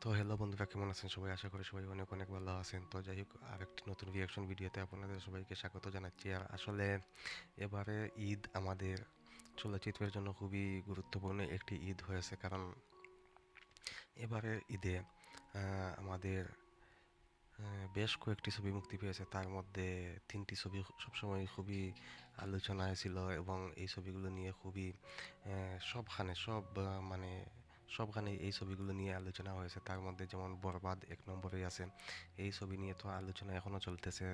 তো হ্যালো বন্ধুরা, কেমন আছেন সবাই? আশা করি সবাই অনেক অনেক ভালো আছেন। তো যাই হোক, আরেকটি নতুন রিয়াকশন ভিডিওতে আপনাদের সবাইকে স্বাগত জানাচ্ছি। আর আসলে এবারে ঈদ আমাদের চলচ্চিত্রের জন্য খুবই গুরুত্বপূর্ণ একটি ঈদ হয়েছে, কারণ এবারে ঈদে আমাদের বেশ কয়েকটি ছবি মুক্তি পেয়েছে। তার মধ্যে তিনটি ছবি সবসময় খুবই আলোচনায় ছিল, এবং এই ছবিগুলো নিয়ে খুবই সবখানে মানে সবখানে এই ছবিগুলো নিয়ে আলোচনা হয়েছে। তার মধ্যে যেমন বরবাদ এক নম্বরেই আছে। এই ছবি নিয়ে তো আলোচনা এখনও চলতেছে।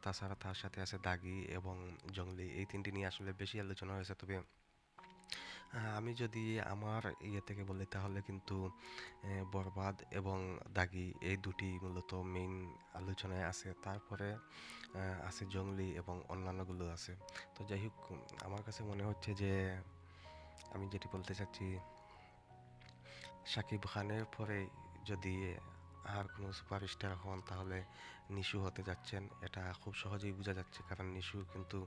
তাছাড়া তার সাথে আছে দাগি এবং জঙ্গলি, এই তিনটি নিয়ে আসলে বেশি আলোচনা হয়েছে। তবে আমি যদি আমার ইয়ে থেকে বলি, তাহলে কিন্তু বরবাদ এবং দাগি এই দুটি মূলত মেইন আলোচনায় আছে। তারপরে আছে জংলি এবং অন্যান্যগুলো আছে। তো যাই হোক, আমার কাছে মনে হচ্ছে যে আমি যেটি বলতে চাচ্ছি, শাকিব খানের পরে যদি আর কোনো সুপারস্টার হন, তাহলে নিশু হতে যাচ্ছেন। এটা খুব সহজেই বোঝা যাচ্ছে, কারণ নিশু কিন্তু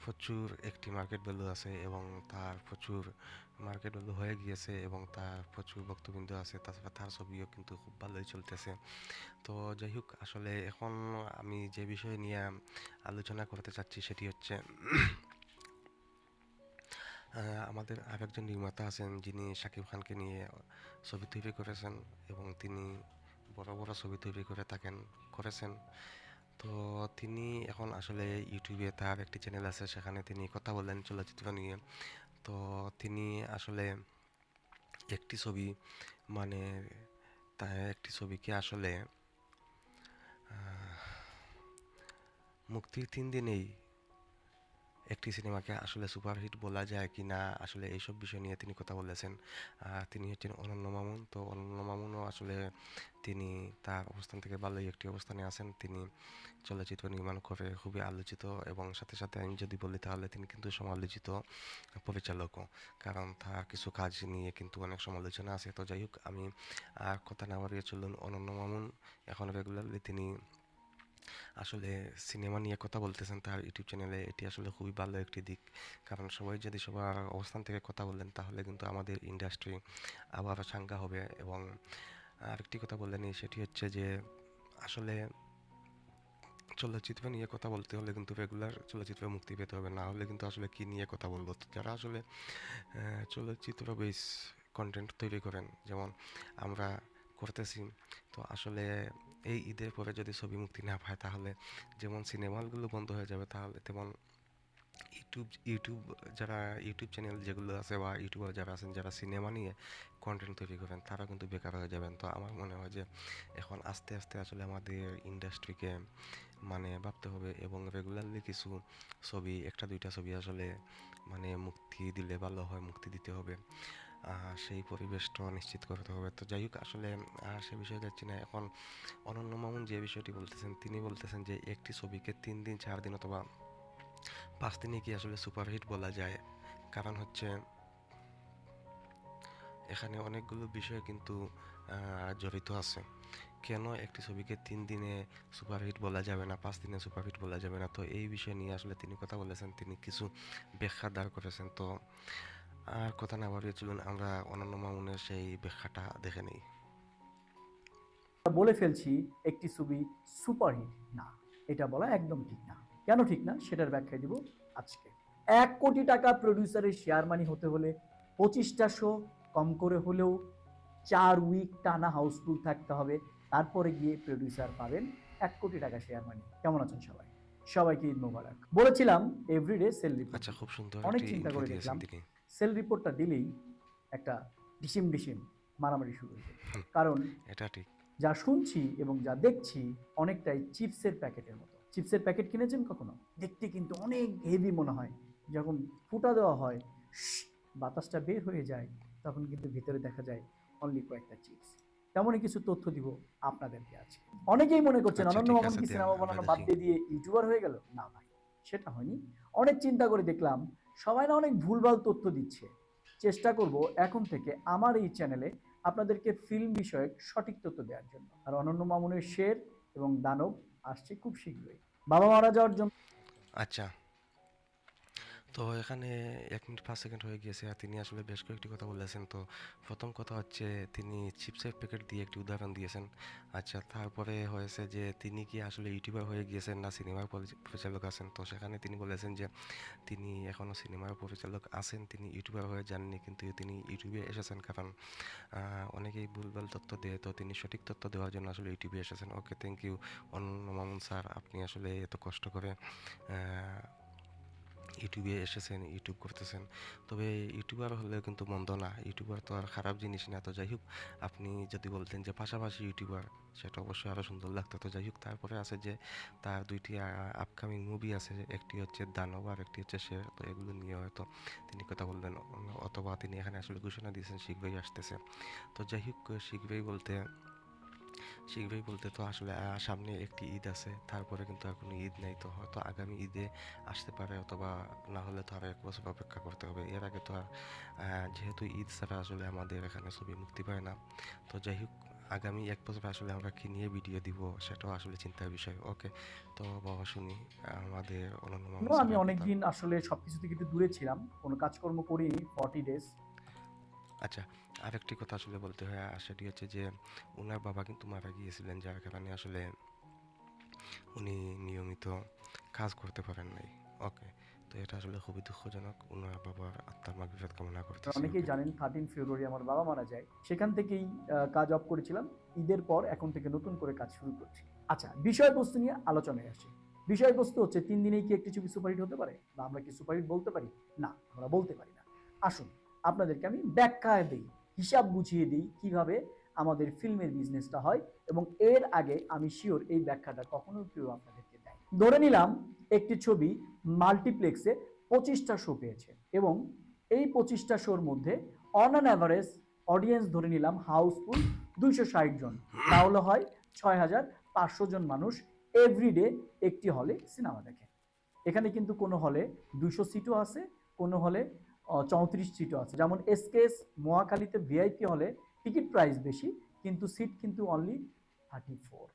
প্রচুর একটি মার্কেট ভ্যালু আছে, এবং তার প্রচুর মার্কেট ভ্যালু হয়ে গিয়েছে, এবং তার প্রচুর ভক্তবৃন্দ আছে। তাছাড়া তার ছবিও কিন্তু খুব ভালোই চলতেছে। তো যাই হোক, আসলে এখন আমি যে বিষয় নিয়ে আলোচনা করতে চাচ্ছি সেটি হচ্ছে আমাদের আরেকজন নির্মাতা আছেন, যিনি শাকিব খানকে নিয়ে ছবি তৈরি করেছেন, এবং তিনি বড় বড় ছবি তৈরি করেছেন। তো তিনি এখন আসলে ইউটিউবে তার একটি চ্যানেল আছে, সেখানে তিনি কথা বলেন চলচ্চিত্র নিয়ে। তো তিনি আসলে একটি ছবি মানে তার একটি ছবিকে আসলে মুক্তির 3 দিনেই একটি সিনেমাকে আসলে সুপারহিট বলা যায় কি না, আসলে এইসব বিষয় নিয়ে তিনি কথা বলেছেন। তিনি হচ্ছেন অনন্য মামুন। তো অনন্য মামুনও আসলে তিনি তার অবস্থান থেকে ভালোই একটি অবস্থানে আছেন। তিনি চলচ্চিত্র নির্মাণ করে খুবই আলোচিত, এবং সাথে সাথে আমি যদি বলি, তাহলে তিনি কিন্তু সমালোচিত পরিচালকও, কারণ তার কিছু কাজ নিয়ে কিন্তু অনেক সমালোচনা আছে। তো যাই হোক, আমি আর কথা না বাড়িয়ে চলুন, অনন্য মামুন এখন রেগুলারলি তিনি আসলে সিনেমা নিয়ে কথা বলতেছেন তার ইউটিউব চ্যানেলে। এটি আসলে খুবই ভালো একটি দিক, কারণ সবাই যদি সবার অবস্থান থেকে কথা বলেন, তাহলে কিন্তু আমাদের ইন্ডাস্ট্রি আবার চাঙ্গা হবে। এবং আরেকটি কথা বললেন, সেটি হচ্ছে যে আসলে চলচ্চিত্র নিয়ে কথা বলতে হলে কিন্তু রেগুলার চলচ্চিত্র মুক্তি পেতে হবে, না হলে কিন্তু আসলে কি নিয়ে কথা বলবো? তো যারা আসলে চলচ্চিত্র বেস কন্টেন্ট তৈরি করেন, যেমন আমরা করতেছি, তো আসলে এই ঈদের পরে যদি ছবি মুক্তি না পায়, তাহলে যেমন সিনেমা হলগুলো বন্ধ হয়ে যাবে, তাহলে তেমন ইউটিউব যারা ইউটিউব চ্যানেল যেগুলো আছে, বা ইউটিউবার যারা আছেন, যারা সিনেমা নিয়ে কন্টেন্ট তৈরি করেন, তারা কিন্তু বেকার হয়ে যাবেন। তো আমার মনে হয় যে এখন আস্তে আস্তে আসলে আমাদের ইন্ডাস্ট্রিকে মানে ভাবতে হবে, এবং রেগুলারলি কিছু ছবি, একটা দুইটা ছবি আসলে মানে মুক্তি দিলে ভালো হয়, মুক্তি দিতে হবে। সেই পরিবেশটা নিশ্চিত করতে হবে। তো যাই হোক, আসলে সে বিষয়ে যাচ্ছি না এখন। অনন্য মামুন যে বিষয়টি বলতেছেন, তিনি বলতেছেন যে একটি ছবিকে 3 দিন 4 দিন অথবা 5 দিনে কি আসলে সুপারহিট বলা যায়? কারণ হচ্ছে এখানে অনেকগুলো বিষয় কিন্তু জড়িত আছে। কেন একটি ছবিকে 3 দিনে সুপারহিট বলা যাবে না, 5 দিনে সুপারহিট বলা যাবে না? তো এই বিষয় নিয়ে আসলে তিনি কথা বলেছেন, তিনি কিছু ব্যাখ্যা দাঁড় করেছেন। তো আর কথা না বাড়িয়ে চলুন, আমরা অনন্য মামুনের সেই ব্যাখ্যাটা দেখে নিই। বলে ফেলছি একটি ছবি সুপারহিট না, এটা বলা একদম ঠিক না। কেন ঠিক না সেটার ব্যাখ্যা দিব আজকে। 1 কোটি টাকা প্রডিউসারের শেয়ার মানি হতে হলে 25টা শো কম করে হলেও 4 উইক টানা হাউসফুল থাকতে হবে, তারপরে গিয়ে প্রডিউসার পাবেন 1 কোটি টাকা শেয়ার মানি। কেমন আছেন সবাই? সবাইকে ঈদ মোবারক। বলেছিলাম এভরিডে সেল রিপোর্ট আচ্ছা, দিব। খুব সুন্দর অনেক একটি চিন্তা ইন্ট্রো করে দিয়েছেন দেখলাম তিনি। সেল রিপোর্টটা দিলেই একটা ডিসিম ডিসিম মারামারি শুরু হয়ে যাবে। কারণ এটা ঠিক। যা শুনছি এবং যা দেখছি অনেকটাই চিপসের প্যাকেটের মতো। চিপসের প্যাকেট কিনেছেন কখনো? দেখতে কিন্তু অনেক হেভি মনে হয়, যখন ফুটা দেওয়া হয় বাতাসটা বের হয়ে যায়, তখন কিন্তু ভিতরে দেখা যায় অনলি কয়েকটা চিপস। তেমনই কিছু তথ্য দিব আপনাদেরকে আজকে। অনেকেই মনে করছেন আচ্ছা, অনন্য ঠিক মামুন আছে, কি দেন সিনেমা আমরা বানানো বাদ দেখি। দিয়ে ইউটিউবার হয়ে গেল? না ভাই, সেটা হয়নি। অনেক চিন্তা করে দেখলাম সবাই না অনেক ভুলভাল তথ্য দিচ্ছে। চেষ্টা করব এখন থেকে আমার এই চ্যানেলে আপনাদেরকে ফিল্ম বিষয়ক সঠিক তথ্য দেওয়ার জন্য। আর অনন্য মামুনের শের এবং দানব আসছে খুব শীঘ্রই। বাবা মারা যাওয়ার জন্য আচ্ছা, তো এখানে 1 মিনিট 5 সেকেন্ড হয়ে গিয়েছে আর তিনি আসলে বেশ কয়েকটি কথা বলেছেন। তো প্রথম কথা হচ্ছে তিনি চিপসের প্যাকেট দিয়ে একটি উদাহরণ দিয়েছেন। আচ্ছা, তারপরে হয়েছে যে তিনি কি আসলে ইউটিউবার হয়ে গিয়েছেন না সিনেমার পরিচালক আছেন। তো সেখানে তিনি বলেছেন যে তিনি এখনও সিনেমার পরিচালক আছেন, তিনি ইউটিউবার হয়ে যাননি, কিন্তু তিনি ইউটিউবে এসেছেন কারণ অনেকেই ভুলভাল তথ্য দেয়, তো তিনি সঠিক তথ্য দেওয়ার জন্য আসলে ইউটিউবে এসেছেন। ওকে, থ্যাংক ইউ অনন্য মামুন স্যার, আপনি আসলে এত কষ্ট করে আহ, ইউটিউবে এসেছেন, ইউটিউব করতেছেন। তবে ইউটিউবার হলেও কিন্তু মন্দ না, ইউটিউবার তো আর খারাপ জিনিস না। তো যাই হোক, আপনি যদি বলতেন যে পাশাপাশি ইউটিউবার, সেটা অবশ্যই আরও সুন্দর লাগতো। তো যাই হোক, তারপরে আছে যে তার দুইটি আপকামিং মুভি আছে, একটি হচ্ছে দানব আর একটি হচ্ছে শের। তো এগুলো নিয়ে হয়তো তিনি কথা বলবেন, অথবা তিনি এখানে আসলে ঘোষণা দিয়েছেন শীঘ্রই আসতেছে। তো যাই হোক, শীঘ্রই বলতে তো আসলে সামনে একটি ঈদ আছে, তারপরে কিন্তু আর কোনো ঈদ নেই। তো হয়তো আগামী ঈদে আসতে পারে, অথবা না হলে তো আরও 1 বছর অপেক্ষা করতে হবে। এর আগে তো আর যেহেতু ঈদ ছাড়া আসলে আমাদের এখানে ছবি মুক্তি পায় না। তো যাই হোক, আগামী 1 বছর আসলে আমরা কি নিয়ে ভিডিও দিব সেটাও আসলে চিন্তার বিষয়। ওকে, তো বাবা শুনি আমাদের অনন্য মামুন আমি স্যারের কথা। অনেকদিন আসলে সবকিছু থেকে একটু দূরে ছিলাম, কোনো কাজকর্ম করিনি 40 ডেজ। আচ্ছা, আরেকটি কথা আসলে বলতে হয়, আর সেটি হচ্ছে যে ওনার বাবা কিন্তু মারা গিয়েছিলেন, যার কারণে আসলে উনি নিয়মিত কাজ করতে পারেন নাই। ওকে, তো এটা আসলে খুবই দুঃখজনক। উনার বাবার আত্মার মাগফিরাত কামনা করতেছি। অনেকেই ওকে, জানেন 13 ফেব্রুয়ারি আমার বাবা মারা যায়, সেখান থেকেই কাজ অফ করেছিলাম। ঈদের পর এখন থেকে নতুন করে কাজ শুরু করছি। আচ্ছা, বিষয়বস্তু নিয়ে আলোচনায় আসি। বিষয়বস্তু হচ্ছে 3 দিনেই কি একটি ছবি সুপারহিট হতে পারে, বা আমরা কি সুপারহিট বলতে পারি? না, আমরা বলতে পারি না। আসুন আপনাদেরকে আমি ব্যাখ্যা দিই, হিসাব বুঝিয়ে দিই কিভাবে আমাদের ফিল্মের বিজনেসটা হয়, এবং এর আগে আমি শিওর এই ব্যাখ্যাটা কখনো কেউ আপনাদেরকে দেয়। ধরে নিলাম একটি ছবি মাল্টিপ্লেক্সে 25টা শো পেয়েছে, এবং এই 25টা শোর মধ্যে অন অ্যান অ্যাভারেজ অডিয়েন্স ধরে নিলাম হাউসফুল 260 জন, তাহলে হয় 6500 জন মানুষ এভরিডে একটি হলে সিনেমা দেখে। এখানে কিন্তু কোনো হলে 200 সিটও আছে, কোনো হলে 34 সিটও আছে। যেমন এসকেএস মহাখালীতে ভিআইপি হলে টিকিট প্রাইস বেশি, কিন্তু সিট কিন্তু অনলি 34।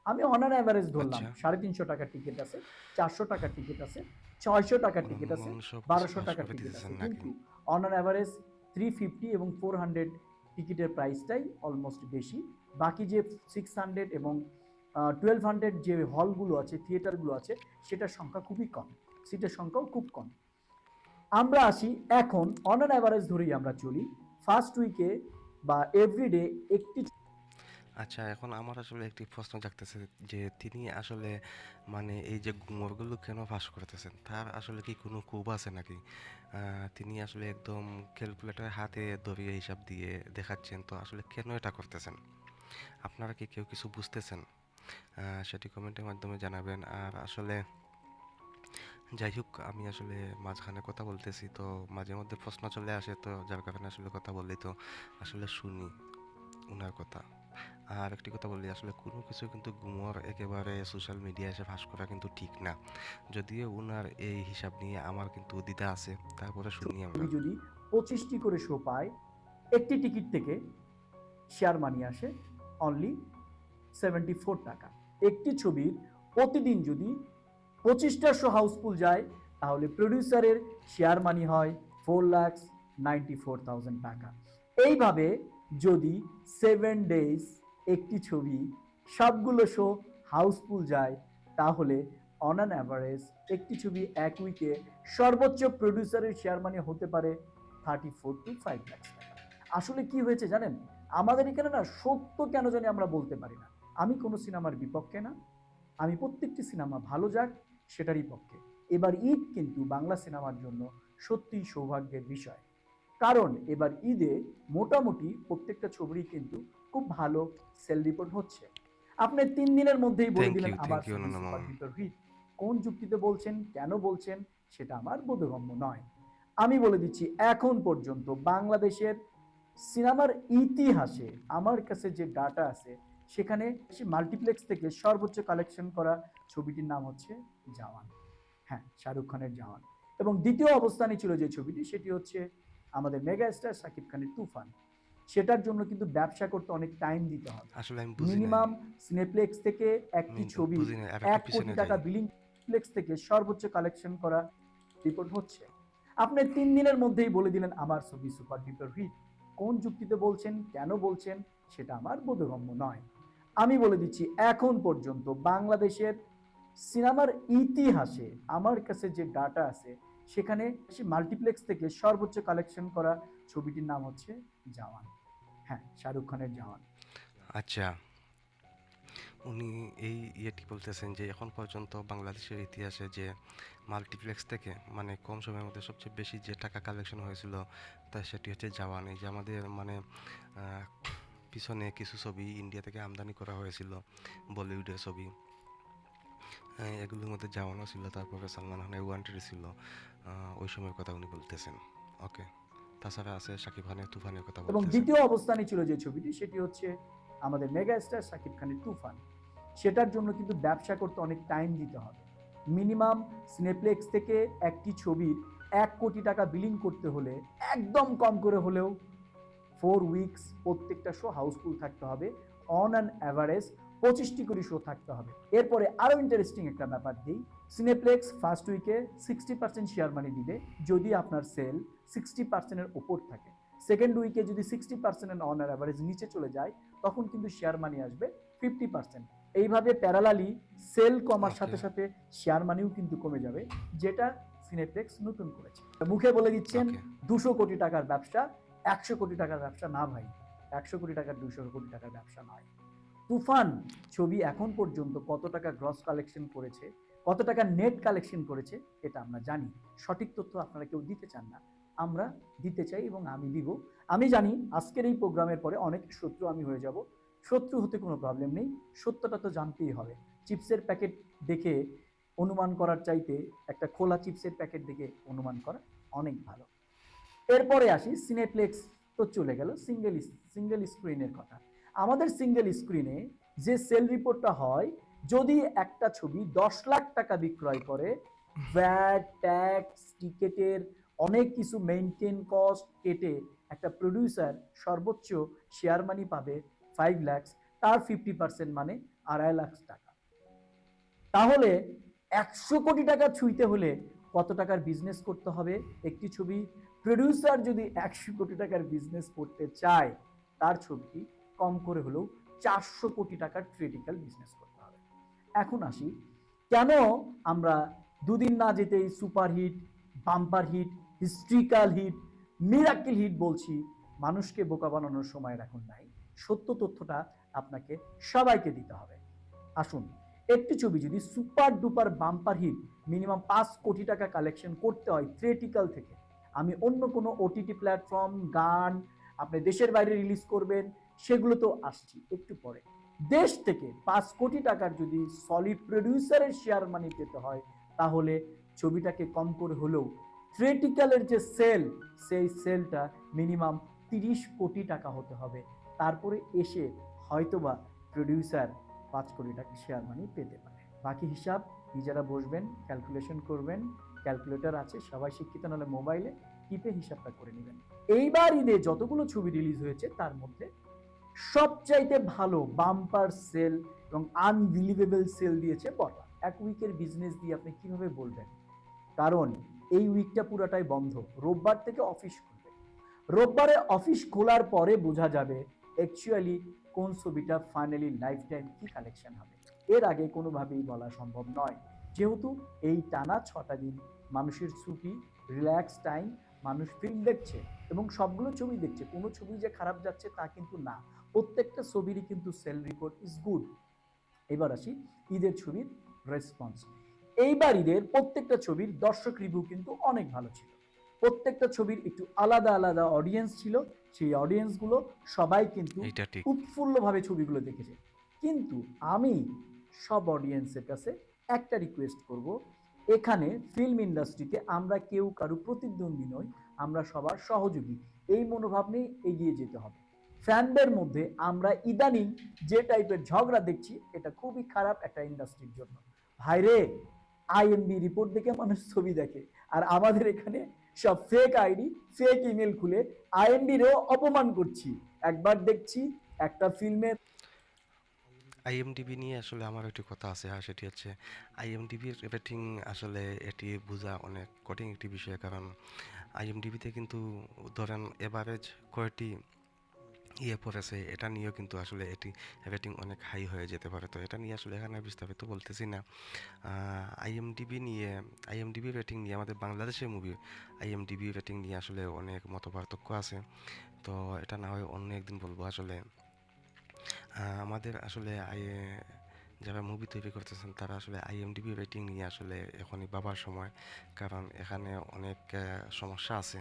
আমি অন অ্যান অ্যাভারেজ ধরলাম আচ্ছা, 350 টাকার টিকিট আছে, 400 টাকার টিকিট আছে, 600 টাকার টিকিট অনন্য আছে, মানুষ সব কিছু বারোশো ভাস টাকার করে টিকিট আছে, দিতেছেন নাকি? কিন্তু অন অ্যান অ্যাভারেজ 350 এবং 400 টিকিটের প্রাইসটাই অলমোস্ট বেশি। বাকি যে 600 এবং 1200 যে হলগুলো আছে, থিয়েটারগুলো আছে, সেটার সংখ্যা খুবই কম, সিটের সংখ্যাও খুব কম। আমরা আসি এখন অন অ্যান অ্যাভারেজ ধরেই আমরা চলি, ফার্স্ট উইকে বা এভরিডে একটি। আচ্ছা, এখন আমার আসলে একটি প্রশ্ন জাগতেছে যে তিনি আসলে মানে এই যে গুমরগুলো কেন ফাঁস করতেছেন, তার আসলে কি কোনো ক্ষোভ আছে নাকি? তিনি আসলে একদম ক্যালকুলেটর হাতে ধরিয়ে হিসাব দিয়ে দেখাচ্ছেন, তো আসলে কেন এটা করতেছেন? আপনারা কি কেউ কিছু বুঝতেছেন? সেটি কমেন্টের মাধ্যমে জানাবেন। আর আসলে যাই হোক, আমি আসলে মাঝখানে কথা বলতেছি, তো মাঝে মধ্যে প্রশ্ন চলে আসে, তো যার কারণে আসলে কথা বললি, তো আসলে শুনি ওনার কথা। আর একটি কথা বলি, আসলে কোনো কিছু কিন্তু গুমর একেবারে সোশ্যাল মিডিয়ায় এসে ফাঁস করা কিন্তু ঠিক না। যদিও ওনার এই হিসাব নিয়ে আমার কিন্তু দ্বিধা আছে, তারপরে শুনি আমরা। ছবি যদি 25টি করে শো পায়, একটি টিকিট থেকে শেয়ার মানি আসে অনলি 74 টাকা। একটি ছবির প্রতিদিন যদি 25টা শো হাউসফুল যায়, তাহলে প্রডিউসারের শেয়ার মানি হয় 4,94,000 টাকা। এইভাবে যদি 7 ডেজ একটি ছবি সবগুলো শো হাউসফুল যায়, তাহলে অন অ্যান অ্যাভারেজ একটি ছবি এক উইকে সর্বোচ্চ প্রডিউসারের শেয়ার মানি হতে পারে 34 to 5 লাখ টাকা। আসলে কি হয়েছে জানেন, আমাদের এখানে না সত্য কেন জানি আমরা বলতে পারি না। আমি কোনো সিনেমার বিপক্ষে না, আমি প্রত্যেকটি সিনেমা ভালো যাক সেটারই পক্ষে। এবার ঈদ কিন্তু বাংলা সিনেমার জন্য সত্যিই সৌভাগ্যের বিষয়, কারণ এবার ঈদে মোটামুটি প্রত্যেকটা ছবিরই কিন্তু খুব ভালো সেল রিপোর্ট হচ্ছে। আপনি 3 দিনের মধ্যেই বলে থ্যাংক দিলেন ইউ, আমার থ্যাংক ইউ ছবি অনন্য সুপার মামুন। Hit hit. কোন যুক্তিতে বলছেন, কেন বলছেন, সেটা আমার বোধগম্য নয়। আমি বলে দিচ্ছি, এখন পর্যন্ত বাংলাদেশের সিনেমার ইতিহাসে আমার কাছে যে ডাটা আছে, সেখানে মাল্টিপ্লেক্স থেকে সর্বোচ্চ কালেকশন করা ছবিটির নাম হচ্ছে জওয়ান। হ্যাঁ, শাহরুখ খানের জওয়ান। এবং দ্বিতীয় অবস্থানে ছিল যে ছবিটি, সেটি হচ্ছে আমাদের মেগা স্টার শাকিব খানের তুফান। সেটার জন্য কিন্তু ব্যবসা করতে অনেক টাইম দিতে হবে। আসলে আমি বুঝি নাই, মিনিমাম সিনেপ্লেক্স থেকে একটি আমি ছবি বুঝি নাই, আর একটু 1 কোটি পিছনে টাকা যাই। বিলিং, প্লেক্স থেকে সর্বোচ্চ কালেকশন করা রিপোর্ট হচ্ছে। আপনি 3 দিনের মধ্যেই বলে দিলেন আমার ছবি সুপার ডুপার হিট। কোন যুক্তিতে বলছেন, কেন বলছেন, সেটা আমার বোধগম্য নয়। আমি বলে দিচ্ছি, এখন পর্যন্ত বাংলাদেশের সিনেমার ইতিহাসে আমার কাছে যে ডাটা আছে, সেখানে মাল্টিপ্লেক্স থেকে সর্বোচ্চ কালেকশন করা ছবিটির নাম হচ্ছে জওয়ান। হ্যাঁ, শাহরুখ খানের জওয়ান। আচ্ছা, উনি এই ইয়েটি বলতেছেন যে এখন পর্যন্ত বাংলাদেশের ইতিহাসে যে মাল্টিপ্লেক্স থেকে মানে কম সময়ের মধ্যে সবচেয়ে বেশি যে টাকা কালেকশন হয়েছিল তা সেটি হচ্ছে জওয়ান। এই যে আমাদের মানে আহ, পিছনে কিছু ছবি ইন্ডিয়া থেকে আমদানি করা হয়েছিল, বলিউডের ছবি, এগুলোর মধ্যে জওয়ানও ছিল, তারপরে সালমান খানের ওয়ান্টেড ছিল, ওই সময়ের কথা উনি বলতেছেন। ওকে, তাছাড়া আছে শাকিব খানের তুফানের কথা এবং বলতেছেন। দ্বিতীয় অবস্থানে ছিল যে ছবিটি, সেটি হচ্ছে আমাদের মেগা স্টার শাকিব খানের তুফান। সেটার জন্য কিন্তু ব্যবসা করতে অনেক টাইম দিতে হবে। মিনিমাম সিনেপ্লেক্স থেকে একটি ছবির 1 কোটি টাকা বিলিং করতে হলে একদম কম করে হলেও 4 উইকস প্রত্যেকটা শো হাউসফুল থাকতে হবে। অন অ্যান অ্যাভারেজ 25টি করে শো থাকতে হবে। এরপরে আরো ইন্টারেস্টিং একটা ব্যাপার দিই, সিনেপ্লেক্স ফার্স্ট উইকে 60% শেয়ার মানি দিবে যদি আপনার সেল 60%-এর ওপর থাকে। সেকেন্ড উইকে যদি 60% অন অ্যাভারেজ নিচে চলে যায়, তখন কিন্তু শেয়ার মানি আসবে 50%। এইভাবে প্যারালালি সেল কমার ওকে। সাথে সাথে শেয়ার মানিও কিন্তু কমে যাবে, যেটা সিনেপ্লেক্স নতুন করেছে। মুখে বলে দিচ্ছেন ওকে। 200 কোটি টাকার ব্যবসা, 100 কোটি টাকার ব্যবসা না ভাই, 100 কোটি টাকার 200 কোটি টাকার ব্যবসা নয়। তুফান ছবি এখন পর্যন্ত কত টাকা গ্রস কালেকশন করেছে, কত টাকা নেট কালেকশন করেছে, এটা আমরা জানি। সঠিক তথ্য আপনারা কেউ দিতে চান না, আমরা দিতে চাই এবং আমি দিব। আমি জানি আজকের এই প্রোগ্রামের পরে অনেক শত্রু আমি হয়ে যাব, শত্রু হতে কোনো প্রবলেম নেই, সত্যটা তো জানতেই হবে। চিপসের প্যাকেট দেখে অনুমান করার চাইতে একটা খোলা চিপসের প্যাকেট দেখে অনুমান করা অনেক ভালো। এরপরে আসি সিনেপ্লেক্স, তো চলে গেল সিঙ্গেল স্ক্রিনের কথা। আমাদের সিঙ্গেল স্ক্রিনে যে সেল রিপোর্টটা হয়, যদি একটা ছবি 10 লাখ টাকা বিক্রয় করে, ভ্যাট ট্যাক্স টিকেটের অনেক কিছু মেইনটেইন কস্ট কেটে একটা প্রডিউসার সর্বোচ্চ শেয়ার মানি পাবে 5 লাখ, তার 50% মানে 2.5 লাখ টাকা। তাহলে 100 কোটি টাকা ছুঁইতে হলে কত টাকার বিজনেস করতে হবে? একটি ছবি প্রডিউসার যদি 100 কোটি টাকার বিজনেস করতে চায়, তার ছবিটি কম করে হলেও 400 কোটি টাকার ক্রিটিক্যাল বিজনেস করতে হবে। এখন আসি, কেন আমরা দুদিন না যেতেই superhit, bumper hit, historical hit, miracle hit বলছি? মানুষকে বোকা বানানোর সময় এখন নাই, সত্য তথ্যটা আপনাকে সবাইকে দিতে হবে। আসুন, একটি ছবি যদি super duper bumper hit minimum 5 কোটি টাকা কালেকশন করতে হয় থিয়েটিক্যাল থেকে, আমি অন্য কোনো ওটিটি প্ল্যাটফর্ম, গান আপনি দেশের বাইরে রিলিজ করবেন, সেগুলো তো আসছি একটু পরে। দেশ থেকে 5 কোটি টাকার যদি সলিড প্রডিউসারের শেয়ার মানি পেতে হয়, তাহলে ছবিটাকে কম করে হলেও থিয়েটিক্যালের যে সেল, সেই সেলটা মিনিমাম 30 কোটি টাকা হতে হবে। তারপরে এসে হয়তোবা প্রডিউসার 5 কোটি টাকা শেয়ার মানি পেতে পারে। বাকি হিসাব নিজেরা বসবেন, ক্যালকুলেশন করবেন, ক্যালকুলেটর আছে, সবাই শিক্ষিত, নাহলে মোবাইলে টিপে হিসাবটা করে নেবেন। এইবার ঈদে যতগুলো ছবি রিলিজ হয়েছে তার মধ্যে সবচাইতে ভালো বাম্পার সেল এবং আনবিলিভেবল সেল দিয়েছে বরবাদ। 1 উইকের বিজনেস দিয়ে আপনি কিভাবে বলবেন? কারণ এই উইকটা পুরাটাই বন্ধ, রোববার থেকে অফিস খুলবে। রোববারে অফিস খোলার পরে বোঝা যাবে অ্যাকচুয়ালি কোন ছবিটা ফাইনালি লাইফ টাইম কি কালেকশন হবে। এর আগে কোনোভাবেই বলা সম্ভব নয়, যেহেতু এই টানা 6টা দিন মানুষের ছুটি, রিল্যাক্স টাইম, মানুষ ফিল্ম দেখছে এবং সবগুলো ছবি দেখছে। কোনো ছবি যে খারাপ যাচ্ছে তা কিন্তু না, প্রত্যেকটা ছবিরই কিন্তু সেল রিপোর্ট ইজ গুড। এবার আসি ঈদের ছবির রেসপন্স। এইবার ঈদের প্রত্যেকটা ছবির দর্শক রিভিউ কিন্তু অনেক ভালো ছিল। প্রত্যেকটা ছবির একটু আলাদা আলাদা অডিয়েন্স ছিল, সেই অডিয়েন্সগুলো সবাই কিন্তু এইটা ঠিক। উৎফুল্লভাবে ছবিগুলো দেখেছে। কিন্তু আমি সব অডিয়েন্সের কাছে একটা রিকোয়েস্ট করব, এখানে ফিল্ম ইন্ডাস্ট্রিতে আমরা কেউ কারো প্রতিদ্বন্দ্বী নই, আমরা সবার সহযোগী, এই মনোভাব নিয়ে এগিয়ে যেতে হবে। ফ্যানদের মধ্যে আমরা ইদানিং যে টাইপের ঝগড়া দেখছি, এটা খুবই খারাপ একটা ইন্ডাস্ট্রির জন্য। ভাইরে, আইএমবি রিপোর্ট দেখে মানুষ ছবি দেখে, আর আমাদের এখানে সব ফেক আইডি, ফেক ইমেল খুলে আইএমবিরেও অপমান করছি। একবার দেখছি একটা ফিল্মের আইএমডিবি নিয়ে আসলে আমার একটি কথা আছে, আর সেটি হচ্ছে আইএমডিবির রেটিং আসলে এটি বোঝা অনেক কঠিন একটি বিষয়, কারণ আইএমডিবিতে কিন্তু ধরেন এভারেজ কয়টি পড়েছে এটা নিয়েও কিন্তু আসলে এটি রেটিং অনেক হাই হয়ে যেতে পারে। তো এটা নিয়ে আসলে এখানে বিস্তারিত বলতেছি না। আইএমডিবি নিয়ে, আইএমডিবি রেটিং নিয়ে আমাদের বাংলাদেশের মুভির আইএমডিবি রেটিং নিয়ে আসলে অনেক মতপার্থক্য আছে। তো এটা না হয় অন্য একদিন বলবো। আসলে আমাদের আসলে যারা মুভি তৈরি করতেছেন তারা আসলে আইএমডিবি রেটিং নিয়ে আসলে এখনই ভাবার সময়, কারণ এখানে অনেক সমস্যা আছে।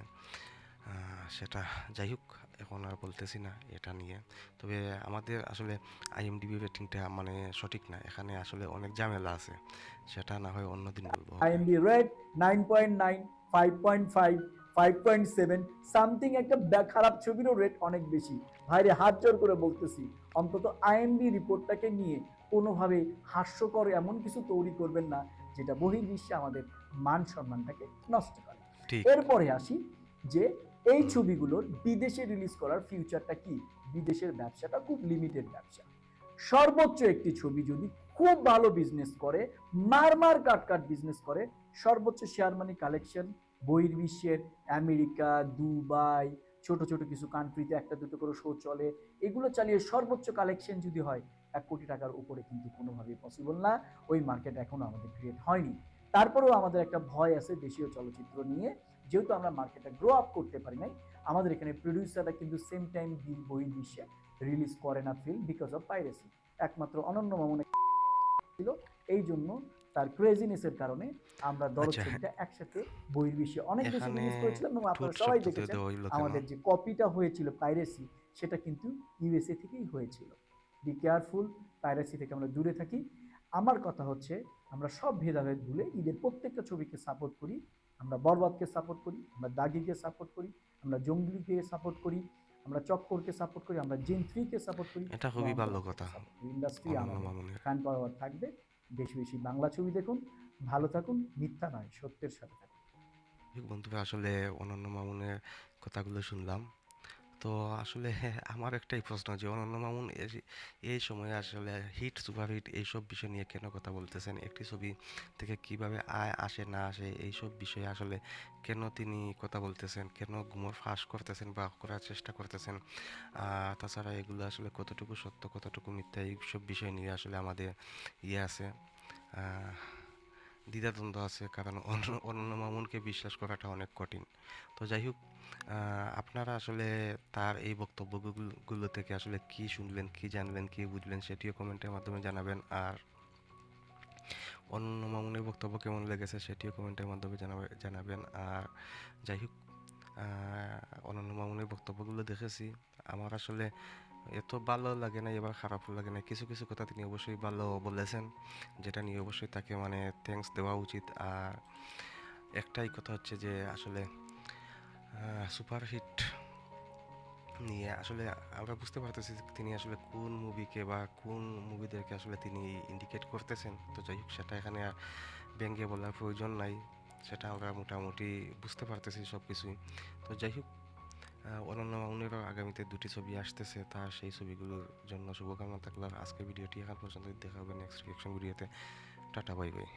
সেটা যাই হোক, এখন আর বলতেছি না এটা নিয়ে। তবে আমাদের আসলে আইএমডিবি রেটিংটা মানে সঠিক না, এখানে আসলে অনেক ঝামেলা আছে, সেটা না হয় অন্যদিন বলবো। ওকে। IMDb rate 9.9, 5.5, 5.7 something. একটা খারাপ ছবিরও রেট অনেক বেশি। ভাইরে হাত জোর করে বলতেছি, অন্তত আইএমডি রিপোর্টটাকে নিয়ে কোনোভাবে হাস্যকর এমন কিছু তৈরি করবেন না যেটা বহির্বিশ্বে আমাদের মান সম্মানটাকে নষ্ট করে। ঠিক। এরপরে আসি যে এই হুম। ছবিগুলোর বিদেশে রিলিজ করার ফিউচারটা কি। বিদেশের ব্যবসাটা খুব লিমিটেড ব্যবসা। সর্বোচ্চ একটি ছবি যদি খুব ভালো বিজনেস করে, মারমার কাট বিজনেস করে, সর্বোচ্চ শেয়ার মানি কালেকশন বহির্বিশ্বের আমেরিকা, দুবাই, ছোট ছোট কিছু কান্ট্রিতে একটা দুটো করে শো চলে, এগুলো চালিয়ে সর্বোচ্চ কালেকশন যদি হয় 1 কোটি টাকার উপরে, কিন্তু কোনোভাবেই পসিবল না। ওই মার্কেট এখনো আমাদের ক্রিয়েট হয়নি। তারপরেও আমাদের একটা ভয় আছে দেশীয় চলচ্চিত্র নিয়ে, যেহেতু আমরা মার্কেটটা গ্রো আপ করতে পারি নাই। আমাদের এখানে প্রডিউসাররা কিন্তু সেম টাইম বহির্বিশ্বে রিলিজ করে না ফিল্ম, বিকজ অফ পাইরেসি। একমাত্র অনন্য মামুনের ছিল, এই জন্য তার ক্রেজিনেসের কারণে আমরা দরদ আচ্ছা, ছবিটা একসাথে বহির্বিশ্বে অনেক দেশে এখানে রিলিজ করেছিলাম, এবং ঠোঁট আপনারা সবাই শব্দ দেখেছেন দেওয়া হইলো কেন? আমাদের যে কপিটা হয়েছিল পাইরেসি, সেটা কিন্তু ইউএসএ থেকেই হয়েছিল। বি কেয়ারফুল, পাইরেসি থেকে আমরা দূরে থাকি। আমার কথা হচ্ছে, আমরা সব ভেদাভেদ ভুলে ঈদের প্রত্যেকটা ছবিকে সাপোর্ট করি। আমরা বরবাদকে সাপোর্ট করি, আমরা দাগিকে সাপোর্ট করি, আমরা জঙ্গলিকে সাপোর্ট করি, আমরা চক্করকে সাপোর্ট করি, আমরা জেন 3-কে সাপোর্ট করি, এটা এবং খুবই আমরা ভালো রাফিকে কথা। সাপোর্ট করি। ইন্ডাস্ট্রি অনন্য আমাদের মামুনের। ফ্যান পাওয়ার থাকবে। বেশি বেশি বাংলা ছবি দেখুন, ভালো থাকুন, মিথ্যা নয় সত্যের সাথে থাকুন। বন্ধুরা, আসলে অনন্য মামুনের কথাগুলো শুনলাম। তো আসলে আমার একটাই প্রশ্ন যে অনন্য মামুন এই সময়ে আসলে হিট সুপারহিট এইসব বিষয় নিয়ে কেন কথা বলতেছেন? একটি ছবি থেকে কিভাবে আয় আসে না আসে এইসব বিষয়ে আসলে কেন তিনি কথা বলতেছেন, কেন গুমর ফাঁস করতেছেন বা করার চেষ্টা করতেছেন? তাছাড়া এগুলো আসলে কতটুকু সত্য কতটুকু মিথ্যা এইসব বিষয় নিয়ে আসলে আমাদের আছে, আহ, দ্বিধাদ্বন্দ্ব আছে, কারণ অনন্য মামুনকে বিশ্বাস করাটা অনেক কঠিন। তো যাই হোক, আপনারা আসলে তার এই বক্তব্যগুলো থেকে আসলে কি শুনলেন, কি জানলেন, কি বুঝলেন সেটিও কমেন্টের মাধ্যমে জানাবেন। আর অনন্য মামুনের বক্তব্য কেমন লেগেছে সেটিও কমেন্টের মাধ্যমে জানাবেন। আর যাই হোক, অনন্য মামুনের বক্তব্যগুলো দেখেছি, আমার আসলে এত ভালো লাগে না, এবার খারাপও লাগে না। কিছু কিছু কথা তিনি অবশ্যই ভালো বলেছেন, যেটা নিয়ে অবশ্যই তাকে মানে থ্যাঙ্কস দেওয়া উচিত। আর একটাই কথা হচ্ছে যে আসলে সুপারহিট নিয়ে আসলে আমরা বুঝতে পারতেছি যে তিনি আসলে কোন মুভিকে বা কোন মুভিদেরকে আসলে তিনি ইন্ডিকেট করতেছেন। তো যাই হোক, সেটা এখানে আর ব্যঙ্গে বলার প্রয়োজন নাই, সেটা আমরা মোটামুটি বুঝতে পারতেছি সব কিছুই। তো যাই হোক, অনন্য মামুনেরও আগামীতে 2টি ছবি আসতেছে, তার সেই ছবিগুলোর জন্য শুভকামনা থাকলো। আর আজকের ভিডিওটি এখান পর্যন্ত, দেখা হবে নেক্সট রিঅ্যাকশন ভিডিওতে। Tata, bye bye.